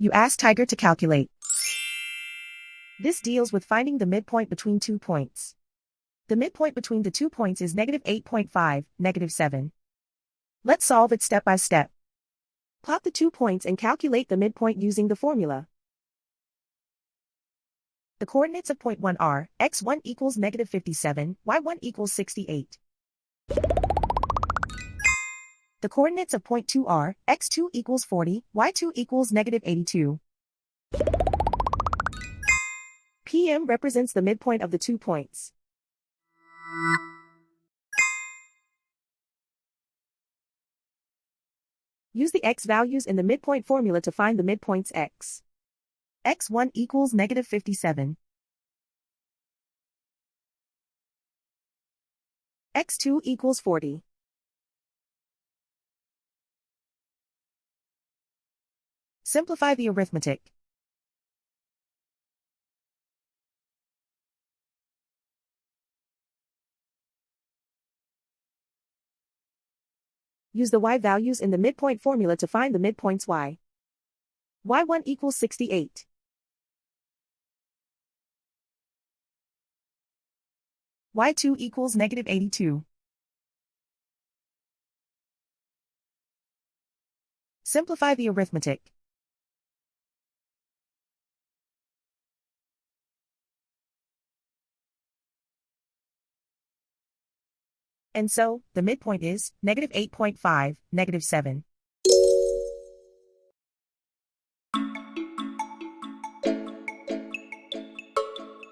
You ask Tiger to calculate. This deals with finding the midpoint between 2 points. The midpoint between the 2 points is -8.5, -7. Let's solve it step by step. Plot the 2 points and calculate the midpoint using the formula. The coordinates of point 1 are, x1 equals -57, y1 equals 68. The coordinates of point 2 are, x2 equals 40, y2 equals -82. PM represents the midpoint of the 2 points. Use the x values in the midpoint formula to find the midpoints x. x1 equals -57. x2 equals 40. Simplify the arithmetic. Use the y values in the midpoint formula to find the midpoints y. y1 equals 68. y2 equals -82. Simplify the arithmetic. And so, the midpoint is -8.5, -7.